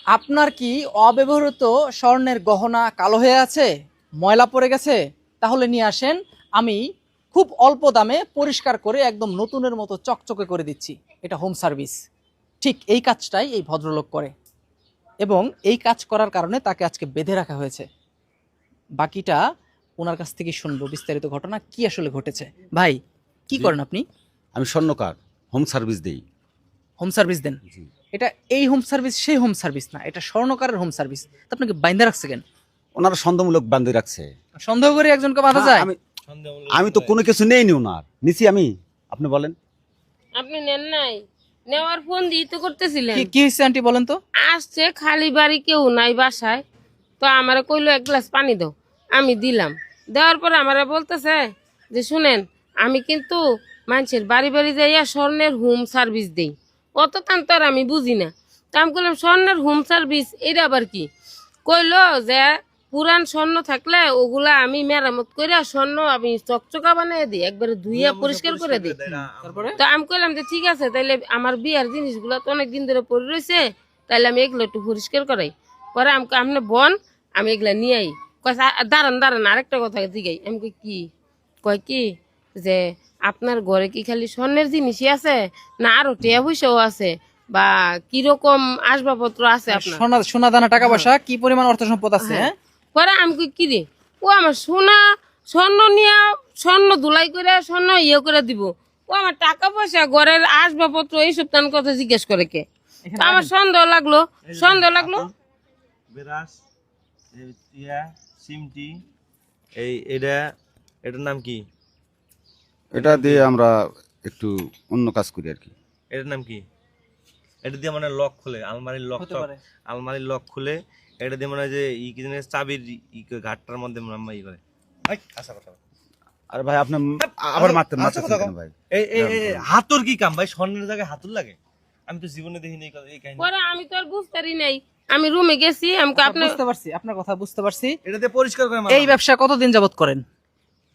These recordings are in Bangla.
আপনার কি অব্যবহৃত স্বর্ণের গহনা কালো হয়ে আছে, ময়লা পড়ে গেছে? তাহলে নিয়ে আসেন, আমি খুব অল্প দামে পরিষ্কার করে একদম নতুনের মতো চকচকে করে দিচ্ছি। এটা হোম সার্ভিস। ঠিক এই কাজটাই এই ভদ্রলোক করে, এবং এই কাজ করার কারণে তাকে আজকে বেঁধে রাখা হয়েছে। বাকিটা ওনার কাছ থেকে শুনবো, বিস্তারিত ঘটনা কি আসলে ঘটেছে। ভাই, কি জি। করেন আপনি? আমি স্বর্ণকার, হোম সার্ভিস দেই। হোম সার্ভিস দেন? জি। এটা এই হোম সার্ভিস সেই হোম সার্ভিস না, এটা স্বর্ণকারের হোম সার্ভিস। তো আপনাকে বাইন্ধা রাখছে কেন? ওনারা সন্দেহমূলক বান্ধে রাখছে। সন্দেহ করে একজনকে বাঁধা হ্যাঁ, যায়? আমি তো কোনো কিছু নেইনি ওনার, নিছি আমি। আপনি বলেন। আপনি নেন নাই, নেওয়ার ফোন দিয়ে তো করতেছিলেন। কি কি হয়েছে আন্টি, বলেন তো। আসছে, খালি বাড়ি কেউ নাই বাসায়, তো আমারে কইলো এক গ্লাস পানি দাও, আমি দিলাম। দেওয়ার পরে আমারে বলতেছে যে শুনেন, আমি কিন্তু মানুষের বাড়ি বাড়ি যাইয়া স্বর্ণের হোম সার্ভিস দেই, অত তান্তর আমি বুঝি না। তো আমি বললাম স্বর্ণের হোম সার্ভিস এটা আবার কি? কইলো যে পুরান স্বর্ণ থাকলে ওগুলা আমি মেরামত করে স্বর্ণ আমি চকচকা বানিয়ে দিই, একবারে ধুইয়া পরিষ্কার করে দিই। তারপরে তো আমি কইলাম যে ঠিক আছে, তাইলে আমার বিয়ার জিনিসগুলো তো অনেক দিন ধরে পড়ে রয়েছে, তাইলে আমি এগুলো একটু পরিষ্কার করাই। পরে আমাকে আপনি বন, আমি এগুলা নিয়ে আই। কয় দাঁড়ান দাঁড়ান, আরেকটা কথা জিগাই। আমি কই কি? কয় কি যে আপনার ঘরে কি খালি স্বর্ণের জিনিসই আছে, না আরো টিয়া পয়সাও আছে, বা কিরকম আসবাবপত্র আছে আপনার? সোনা সোনা দানা টাকা পয়সা কি পরিমাণ অর্থ সম্পদ আছে? হ্যাঁ, পরে আমি কই কি রে, ও আমার সোনা স্বর্ণ নিয়ে স্বর্ণ ধুলাই করে স্বর্ণ ইয়ে করে দিব, ও আমার টাকা পয়সা ঘরের আসবাবপত্র এইসব তার কথা জিজ্ঞেস করে কে? তো আমার সন্দেহ লাগলো, সন্দেহ লাগলো। বেরাস, সিমটি, এটা এটার নাম কি? এটা দিয়ে আমরা একটু অন্য কাজ করি আর কি। এটার নাম কি? এটা দিয়ে মানে লক খুলে, আলমারির লক, হতে পারে। আলমারির লক খুলে এটা দিয়ে মানে যে ই কি জানি চাবির ঘাটটার মধ্যে মানে ই করে। আচ্ছা কথা। আরে ভাই, আপনি আবার মারতে আচ্ছা, মারতেছেন কথা কেন কও। ভাই? এই হাতুর কি কাম ভাই? স্বর্ণের জায়গায় হাতুর লাগে? আমি তো জীবনে দেখিনি এই কাহিনী। পরে আমি তো আর বুঝতারি নাই, আমি রুমে গেছি, আমাকে আপনি বুঝতে পারছি, আপনার কথা বুঝতে পারছি। এটা দিয়ে পরিষ্কার করে এই ব্যবসা কতদিন যাবত করেন?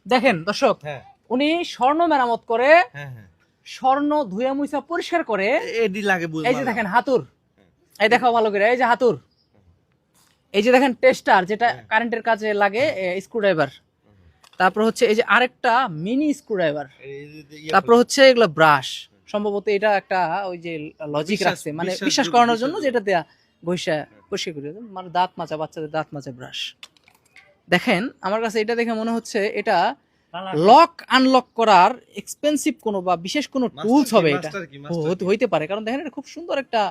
দেখেন দর্শক, হ্যাঁ উনি স্বর্ণ মেরামত করে, হ্যাঁ হ্যাঁ, স্বর্ণ ধুয়ে মুছা পরিষ্কার করে। এডি লাগে এই যে দেখেন হাতুর, এই দেখাও ভালো করে, এই যে হাতুর। এই যে দেখেন টেস্টার, যেটা কারেন্টের কাজে লাগে, স্ক্রুড্রাইভার। তারপর হচ্ছে এই যে আরেকটা মিনি স্ক্রুড্রাইভার। তারপর হচ্ছে এগুলো ব্রাশ, সম্ভবত এটা একটা ওই যে লজিক বিশ্বাস- রাখছে, মানে বিশ্বাস বিশ্বাস যোগ্য, করানোর বিশ্বাস জন্য, যোগ্য। যেটা দেয়া বৈশা পরিষ্কার করে দেন। মানে দাঁত মাজা, বাচ্চাদের দাঁত মাজা ব্রাশ। দেখেন, আমার কাছে এটা দেখে মনে হচ্ছে এটা লক আনলক করার এক্সপেন্সিভ কোনো বা বিশেষ কোনো টুলস হবে এটা। হইতে পারে, কারণ দেখেন এটা খুব সুন্দর একটা